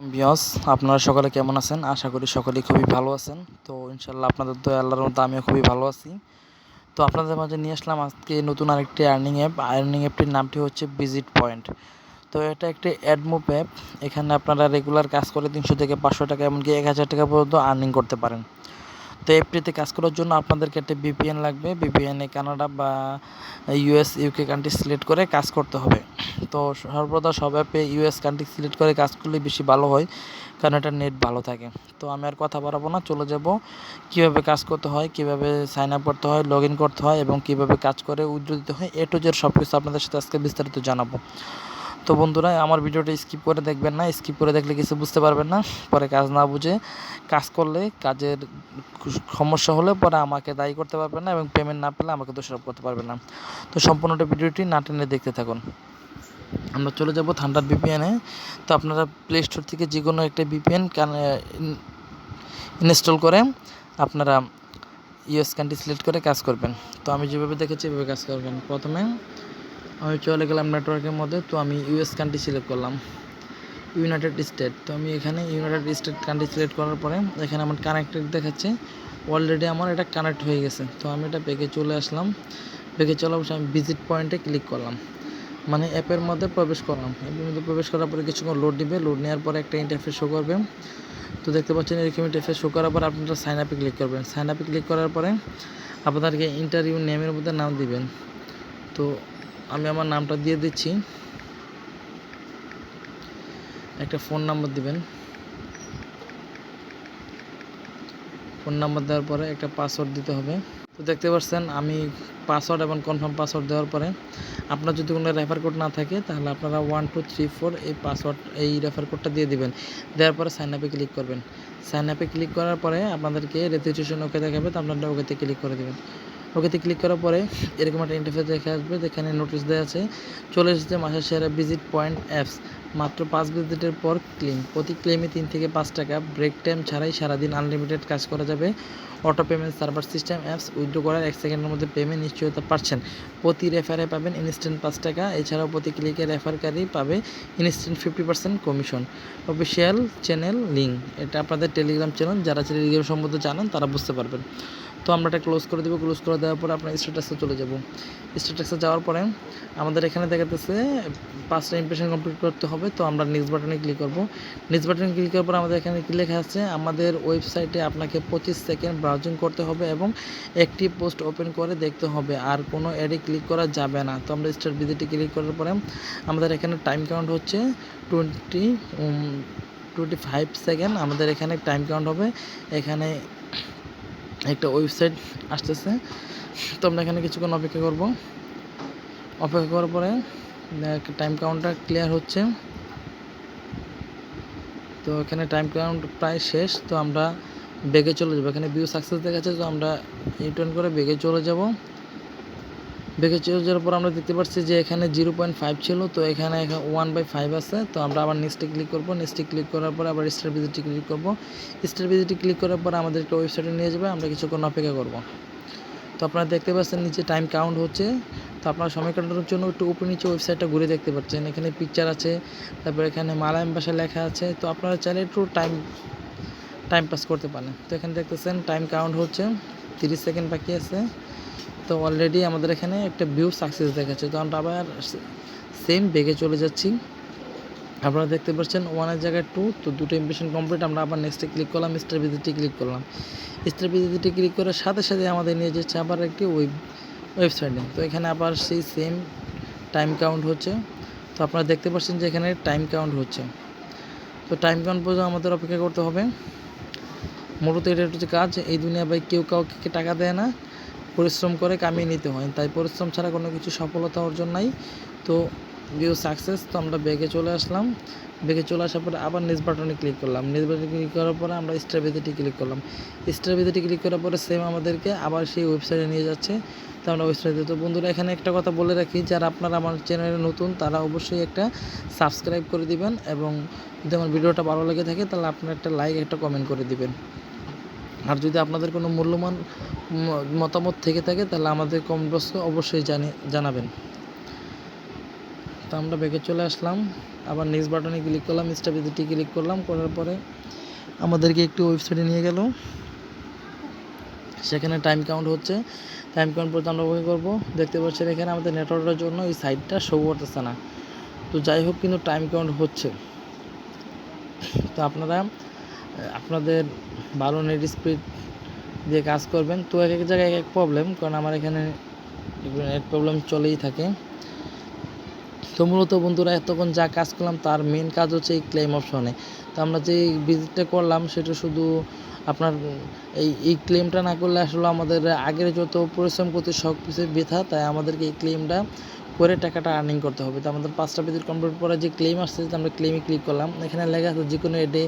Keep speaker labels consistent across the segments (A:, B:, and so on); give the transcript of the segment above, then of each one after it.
A: বিয়স আপনারা সকলে কেমন আছেন? আশা করি সকলেই খুবই ভালো আছেন। তো ইনশাআল্লাহ আপনাদের দয়ায় আল্লাহর মধ্যে আমিও খুবই ভালো আছি। তো আপনাদের মাঝে নিয়ে আসলাম আজকে নতুন আরেকটি আর্নিং অ্যাপ। আর্নিং অ্যাপটির নামটি হচ্ছে ভিজিট পয়েন্ট। তো এটা একটি অ্যাডমুভ অ্যাপ। এখানে আপনারা রেগুলার কাজ করে ৩০০ থেকে ৫০০ টাকা এমনকি ১,০০০ টাকা পর্যন্ত আর্নিং করতে পারেন। তো অ্যাপটিতে কাজ করার জন্য আপনাদেরকে একটা ভিপিএন লাগবে। ভিপিএনে কানাডা বা ইউএস, ইউকে কান্ট্রি সিলেক্ট করে কাজ করতে হবে। তো সর্বদা সব অ্যাপে ইউএস কান্ট্রি সিলেক্ট করে কাজ করলে বেশি ভালো হয়, কারণ এটা নেট ভালো থাকে। তো আমি আর কথা বাড়াবো না, চলে যাব কীভাবে কাজ করতে হয়, কীভাবে সাইন আপ করতে হয়, লগ ইন করতে হয় এবং কীভাবে কাজ করে উইথড্র দিতে হয়, এ টু জেড সব কিছু আপনাদের সাথে আজকে বিস্তারিত জানাবো। তো বন্ধুরা, আমার ভিডিওটা স্কিপ করে দেখবেন না। স্কিপ করে দেখলে কিছু বুঝতে পারবেন না, পরে কাজ না বুঝে কাজ করলে কাজের সমস্যা হলে পরে আমাকে দায়ী করতে পারবেন না এবং পেমেন্ট না পেলে আমাকে দোষারোপ করতে পারবেন না। তো সম্পূর্ণটা ভিডিওটি না টেনে দেখতে থাকুন। আমরা চলে যাব থান্ডার ভিপিএনে। তো আপনারা প্লে স্টোর থেকে যে কোনো একটা ভিপিএন ইনস্টল করে আপনারা ইউএস কান্ট্রি সিলেক্ট করে কাজ করবেন। তো আমি যেভাবে দেখেছি এভাবে কাজ করবেন। প্রথমে আমি চলে গেলাম নেটওয়ার্কের মধ্যে। তো আমি ইউএস কান্ট্রি সিলেক্ট করলাম, ইউনাইটেড স্টেট। তো আমি এখানে ইউনাইটেড স্টেট কান্ট্রি সিলেক্ট করার পরে এখানে আমার কানেক্টেড দেখাচ্ছে, অলরেডি আমার এটা কানেক্ট হয়ে গেছে। তো আমি এটা ব্যাকে চলে আসলাম। ব্যাকে চলে বসে আমি ভিজিট পয়েন্টে ক্লিক করলাম, মানে অ্যাপের মধ্যে প্রবেশ করলাম। অ্যাপের মধ্যে প্রবেশ করার পরে কিছুক্ষণ লোড দিবে। লোড নেওয়ার পরে একটা ইন্টারফেস শো করবে। তো দেখতে পাচ্ছেন এরকম ইন্টারফেস শো করার পর আপনারা সাইন আপে ক্লিক করবেন। সাইন আপে ক্লিক করার পরে আপনাদেরকে ইন্টারভিউ নেমের মধ্যে নাম দিবেন। তো আমি আমার নামটা দিয়ে দিচ্ছি, একটা ফোন নাম্বার দিবেন। ফোন নাম্বার দেওয়ার পরে একটা পাসওয়ার্ড দিতে হবে। তো দেখতে পাচ্ছেন আমি পাসওয়ার্ড এবং কনফার্ম পাসওয়ার্ড দেওয়ার পরে আপনার যদি কোনো রেফার কোড না থাকে তাহলে আপনারা 1 2 3 4 এই পাসওয়ার্ড এই রেফার কোডটা দিয়ে দিবেন। দেওয়ার পরে সাইন আপে ক্লিক করবেন। সাইন আপে ক্লিক করার পরে আপনাদেরকে রেজিস্ট্রেশন ওকে দেখাবে, তো আপনারা ওকেতে ক্লিক করে দেবেন। ওকেতে ক্লিক করার পরে এরকম একটা ইন্টারফেস দেখে আসবে, যেখানে নোটিশ দেওয়া আছে চলে এসেছে মাসের সেরা ভিজিট পয়েন্ট অ্যাপস, মাত্র 5 ভিজিটের পর ক্লেম, প্রতি ক্লেমে 3 থেকে 5 টাকা, ব্রেক টাইম ছাড়াই সারাদিন আনলিমিটেড কাজ করা যাবে, auto payment server system apps, withdraw করার 1 সেকেন্ডের মধ্যে পেমেন্ট নিশ্চয়তা পাচ্ছেন, প্রতি রেফারে পাবেন ইনস্ট্যান্ট 5 টাকা, এছাড়াও প্রতি ক্লিকে রেফারকারী পাবে instant 50% commission. Official channel link, এটা আপনাদের টেলিগ্রাম চ্যানেল, যারা টেলিগ্রাম সম্বন্ধে জানেন তারা বুঝতে পারবেন। তো আমরা এটা ক্লোজ করে দেবো। ক্লোজ করে দেওয়ার পরে আপনার স্ট্যাটাসে চলে যাব। স্ট্যাটাসে যাওয়ার পরে আমাদের এখানে দেখাতেছে 5টা ইমপ্রেশন কমপ্লিট করতে হবে। তো আমরা নেক্সট বাটনে ক্লিক করব। নেক্সট বাটনে ক্লিক করার পর আমাদের এখানে কী লেখা আছে, আমাদের ওয়েবসাইটে আপনাকে 25 সেকেন্ড ব্রাউজিং করতে হবে এবং একটি পোস্ট ওপেন করে দেখতে হবে, আর কোনো অ্যাডে ক্লিক করা যাবে না। তো আমরা স্টার্ট ভিজিটে ক্লিক করার পরে আমাদের এখানে টাইম কাউন্ট হচ্ছে 25 সেকেন্ড। আমাদের এখানে টাইম কাউন্ট হবে। এখানে একটা ওয়েবসাইট আসতেছে। তো আমরা এখানে কিছুক্ষণ অপেক্ষা করব। অপেক্ষা করার পরে টাইম কাউন্টটা ক্লিয়ার হচ্ছে। তো এখানে টাইম কাউন্ট প্রায় শেষ। তো আমরা ব্যাগে চলে যাব। এখানে ভিউ সাকসেস দেখাচ্ছে, তো আমরা রিটার্ন করে ব্যাগে চলে যাব। ব্যাগে চলে যাওয়ার পর আমরা দেখতে পাচ্ছি যে এখানে 0.5 ছিল, তো এখানে 1/5 আছে। তো আমরা আবার নেক্সটে ক্লিক করব। নেক্সটে ক্লিক করার পর আবার স্টার ভিজিটে ক্লিক করব। স্টার ভিজিটে ক্লিক করার পর আমাদেরকে ওয়েবসাইটে নিয়ে যাবে। আমরা কিছুক্ষণ অপেক্ষা করব। তো আপনারা দেখতে পাচ্ছেন নিচে টাইম কাউন্ট হচ্ছে। তো আপনারা সময় কাটানোর জন্য একটু উপরে নিচে ওয়েবসাইটটা ঘুরে দেখতে পাচ্ছেন। এখানে পিকচার আছে, তারপর এখানে মালায়াম ভাষায় লেখা আছে। তো আপনারা চাইলে একটু টাইম পাস করতে পারেন। তো এখানে দেখতেছেন টাইম কাউন্ট হচ্ছে, 30 সেকেন্ড বাকি আছে। তো অলরেডি আমাদের এখানে একটা ভিউ সাকসেস দেখাচ্ছে। তো আমরা আবার সেম বেগে চলে যাচ্ছি। আপনারা দেখতে পাচ্ছেন 1 জায়গায় 2, তো 2টো ইমপ্রেশন কমপ্লিট। আমরা আবার নেক্সটে ক্লিক করলাম, স্টার ভিজিটে ক্লিক করলাম। স্টার ভিজিটে ক্লিক করার সাথে সাথে আমাদের নিয়ে যাচ্ছে আবার একটি ওয়েবসাইটে। তো এখানে আবার সেই সেম টাইম কাউন্ট হচ্ছে। তো আপনারা দেখতে পাচ্ছেন যে এখানে টাইম কাউন্ট হচ্ছে। তো টাইম কাউন্ট পর্যন্ত আমাদের অপেক্ষা করতে হবে। মূলত এটা হচ্ছে কাজ। এই দুনিয়া ভাই কেউ কাউকে টাকা দেয় না, পরিশ্রম করে কামিয়ে নিতে হয়। তাই পরিশ্রম ছাড়া কোনো কিছু সফলতা অর্জন নাই। তো ভিউ সাকসেস। তো আমরা ব্যাগে চলে আসলাম। ব্যাগে চলে আসার পরে আবার নেক্সট বাটনে ক্লিক করলাম। নেক্সট বাটনে ক্লিক করার পরে আমরা স্টার ভিজিটে ক্লিক করলাম। স্টার ভিজিটে ক্লিক করার পরে সেম আমাদেরকে আবার সেই ওয়েবসাইটে নিয়ে যাচ্ছে। তো আমরা ওয়েবসাইটে, তো বন্ধুরা এখানে একটা কথা বলে রাখি, যারা আপনারা আমার চ্যানেলে নতুন তারা অবশ্যই একটা সাবস্ক্রাইব করে দিবেন, এবং যদি আমার ভিডিওটা ভালো লেগে থাকে তাহলে আপনারা একটা লাইক, একটা কমেন্ট করে দিবেন। আর যদি আপনাদের কোনো মূল্যবান মতামত থেকে থাকে তাহলে আমাদের কমেন্ট বক্সে অবশ্যই জানাবেন। তো আমরা ব্যাকে চলে আসলাম, আবার নেক্সট বাটনে ক্লিক করলাম, স্টেবিলিটি ক্লিক করলাম, করার পরে আমাদেরকে একটু ওয়েবসাইটে নিয়ে গেল। সেখানে টাইম কাউন্ট হচ্ছে, টাইম কাউন্ট পর্যন্ত আমরা ওকে করবো। দেখতে পাচ্ছেন এখানে আমাদের নেটওয়ার্কের জন্য এই সাইটটা শো করতেছে না। তো যাই হোক, কিন্তু টাইম কাউন্ট হচ্ছে। তো আপনারা আপনাদের ভালো নেট স্পিড দিয়ে কাজ করবেন। তো এক এক জায়গায় এক এক প্রবলেম, কারণ আমার এখানে নেট প্রবলেম চলেই থাকে। তো মূলত বন্ধুরা এতক্ষণ যা কাজ করলাম তার মেন কাজ হচ্ছে এই ক্লেম অপশনে। তো আমরা যে ভিজিটটা করলাম সেটা শুধু আপনার এই ক্লেমটা না করলে আসলে আমাদের আগের যত পরিশ্রম করতে সব কিছু বৃথা। তাই আমাদেরকে এই ক্লেমটা করে টাকাটা আর্নিং করতে হবে। তো আমাদের 5টা ভিজিট কমপ্লিট পরে যে ক্লেম আসছে, আমরা ক্লেমে ক্লিক করলাম। এখানে লেখা আছে যে কোনো অ্যাডে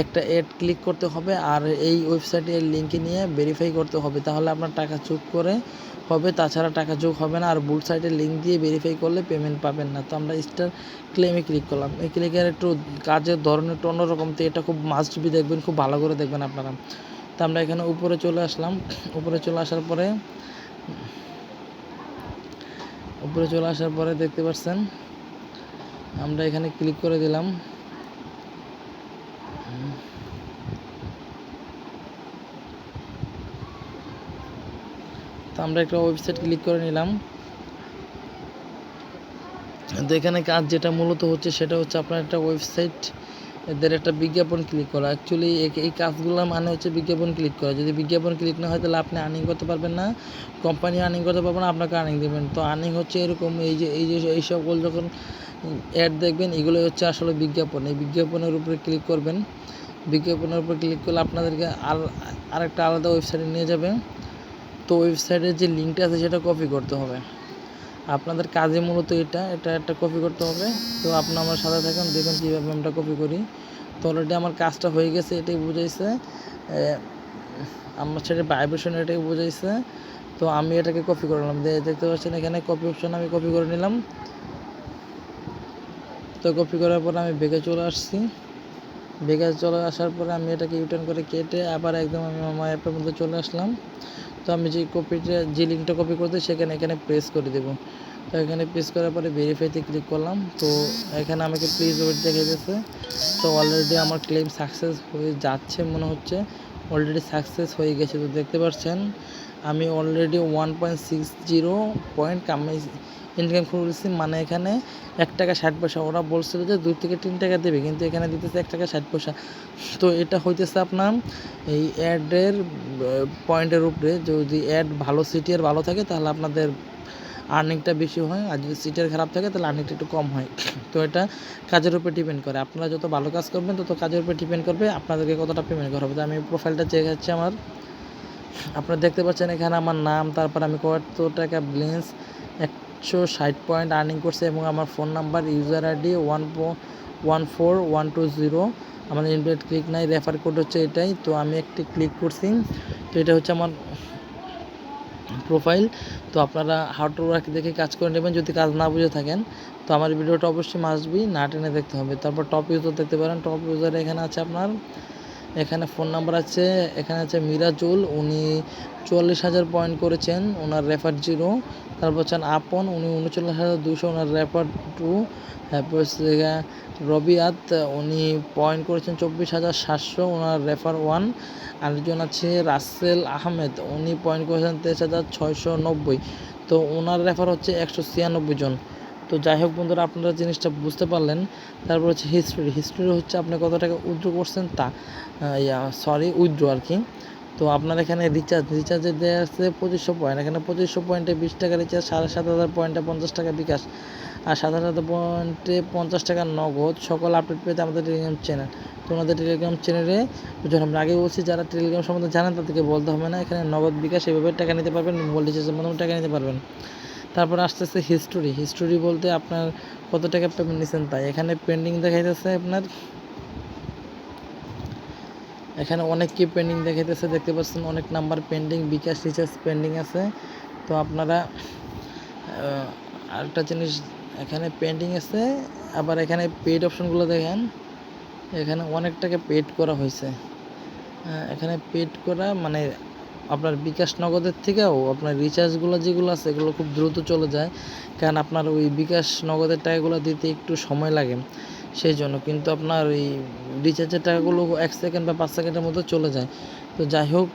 A: একটা অ্যাড ক্লিক করতে হবে আর এই ওয়েবসাইটের লিঙ্কে নিয়ে ভেরিফাই করতে হবে, তাহলে আপনার টাকা যোগ করে হবে, তাছাড়া টাকা যোগ হবে না। আর ভুল সাইটের লিঙ্ক দিয়ে ভেরিফাই করলে পেমেন্ট পাবেন না। তো আমরা স্টার ক্লেমে ক্লিক করলাম। এই ক্লিকের একটু কাজের ধরনের একটু অন্যরকম, তো এটা খুব মাস্ট বি দেখবেন, খুব ভালো করে দেখবেন আপনারা। তো আমরা এখানে উপরে চলে আসলাম। উপরে চলে আসার পরে দেখতে পাচ্ছেন আমরা এখানে ক্লিক করে দিলাম। তো আমরা একটা ওয়েবসাইট ক্লিক করে নিলাম। তো এখানে কাজ যেটা মূলত হচ্ছে সেটা হচ্ছে আপনার একটা ওয়েবসাইট এদের একটা বিজ্ঞাপন ক্লিক করা। অ্যাকচুয়ালি এই কাজগুলোর মানে হচ্ছে বিজ্ঞাপন ক্লিক করা। যদি বিজ্ঞাপন ক্লিক না হয় তাহলে আপনি আর্নিং করতে পারবেন না, কোম্পানি আর্নিং করতে পারবে না, আপনাকে আর্নিং দেবেন। তো আর্নিং হচ্ছে এরকম, এই সকল যখন অ্যাড দেখবেন এগুলো হচ্ছে আসলে বিজ্ঞাপন। এই বিজ্ঞাপনের উপরে ক্লিক করবেন। বিজ্ঞাপনের উপরে ক্লিক করলে আপনাদেরকে আরেকটা আলাদা ওয়েবসাইটে নিয়ে যাবে। তো ওয়েবসাইটের যে লিঙ্কটা আছে সেটা কপি করতে হবে। আপনাদের কাজে মূলত এটা একটা কপি করতে হবে। তো আপনি আমার সাথে থাকেন, দেখুন কীভাবে আমরা কপি করি। তো অলরেডি আমার কাজটা হয়ে গেছে, এটাই বুঝাইছে আমার সেটা ভাইব্রেশন, এটাই বুঝাইছে। তো আমি এটাকে কপি করে নিলাম। দেখতে পাচ্ছেন এখানে কপি অপশন আমি কপি করে নিলাম। তো কপি করার পর আমি বেগে চলে আসছি। বেগে চলে আসার পরে আমি এটাকে ইউটার্ন করে কেটে আবার একদম আমি আমার অ্যাপের মধ্যে চলে আসলাম। তো আমি যে লিঙ্কটা কপি করতে এখানে প্রেস করে দেবো। তো এখানে প্রেস করার পরে ভেরিফাইতে ক্লিক করলাম। তো এখানে আমাকে প্লিজ ওয়েট দেখে গেছে। তো অলরেডি আমার ক্লেম সাকসেস হয়ে যাচ্ছে মনে হচ্ছে, অলরেডি সাকসেস হয়ে গেছে। তো দেখতে পাচ্ছেন আমি অলরেডি 1.60 পয়েন্ট ইনকাম করেছি। মানে এখানে 1 টাকা 60 পয়সা। ওরা বলছিল যে 2 থেকে 3 টাকা দেবে, কিন্তু এখানে দিতেছে 1 টাকা 60 পয়সা। তো এটা হইতেছে আপনার এই অ্যাডের পয়েন্টের উপরে। যদি অ্যাড ভালো সিটির ভালো থাকে তাহলে আপনাদের আর্নিংটা বেশি হয়, আর যদি সিটের খারাপ থাকে তাহলে আর্নিংটা একটু কম হয়। তো এটা কাজের উপর ডিপেন্ড করে, আপনারা যত ভালো কাজ করবেন তত কাজের উপর ডিপেন্ড করবে আপনাদেরকে কতটা পেমেন্ট করা হবে। তো আমি প্রোফাইলটা চেক হচ্ছে আমার, আপনারা দেখতে পাচ্ছেন এখানে আমার নাম, তারপর আমি কত টাকা ব্যালেন্স 160 পয়েন্ট আর্নিং করছে, এবং আমার ফোন নাম্বার ইউজার আইডি 114120। আমাদের ইনভাইট ক্লিক নাই, রেফার কোড হচ্ছে এটাই। তো আমি একটি ক্লিক করছি। তো এটা হচ্ছে আমার প্রোফাইল। তো আপনারা হাউ টু ওয়ার্ক দেখে কাজ করে নেবেন যদি কাজ না বুঝে থাকেন। তো আমার ভিডিওটা অবশ্যই মাস্ট বি না টেনে দেখতে হবে। তারপর টপ ইউজার দেখতে পারেন। টপ ইউজারে এখানে আছে আপনার, এখানে ফোন নাম্বার আছে, এখানে আছে মিরাজুল, উনি 44,000 পয়েন্ট করেছেন, ওনার রেফার 0। তারপর হচ্ছেন আপন, উনি 39,200, ওনার রেফার 2। তারপর হচ্ছে রবিয়াত, উনি পয়েন্ট করেছেন 24,700, ওনার রেফার 1। আরেকজন আছে রাসেল আহমেদ, উনি পয়েন্ট করেছেন 23,690। তো ওনার রেফার হচ্ছে 196 জন। তো যাই হোক বন্ধুরা, আপনারা জিনিসটা বুঝতে পারলেন। তারপর হচ্ছে হিস্ট্রি হচ্ছে আপনি কত টাকা উইথড্র করছেন তা, উইথড্র আর কি। তো আপনার এখানে রিচার্জে দেওয়া আছে 2500 পয়েন্ট। এখানে 2500 পয়েন্টে 20 টাকা রিচার্জ, 7,500 পয়েন্টে 50 টাকা বিকাশ, আর 7,500 পয়েন্টে 50 টাকা নগদ। সকল আপডেট পেতে আমাদের টেলিগ্রাম চ্যানেল। তো আমাদের টেলিগ্রাম চ্যানেলে আমরা আগে বলছি, যারা টেলিগ্রাম সম্বন্ধে জানেন তাদেরকে বলতে হবে না। এখানে নগদ বিকাশ এভাবে টাকা নিতে পারবেন, মোবাইল রিচার্জের মাধ্যমে টাকা নিতে পারবেন। তারপর আসতেছে হিস্টোরি বলতে আপনার কত টাকা পেমেন্ট নিয়েছেন তাই। এখানে পেন্ডিং দেখাইতেছে আপনার, এখানে অনেক কি পেন্ডিং দেখাইতেছে, দেখতে পাচ্ছেন অনেক নাম্বার পেন্ডিং, বিকাশ রিচার্জ পেন্ডিং আছে। তো আপনারা আরেকটা জিনিস, এখানে পেন্ডিং আছে, আবার এখানে পেড অপশনগুলো দেখেন, এখানে অনেক টাকা পেড করা হয়েছে। এখানে পেড করা মানে আপনার বিকাশ নগদের থেকেও আপনার রিচার্জগুলো যেগুলো আছে এগুলো খুব দ্রুত চলে যায়, কারণ আপনার ওই বিকাশ নগদের টাকাগুলো দিতে একটু সময় লাগে সেই জন্য। কিন্তু আপনার ওই রিচার্জের টাকাগুলো 1 সেকেন্ড বা 5 সেকেন্ডের মধ্যে চলে যায়। তো যাই হোক,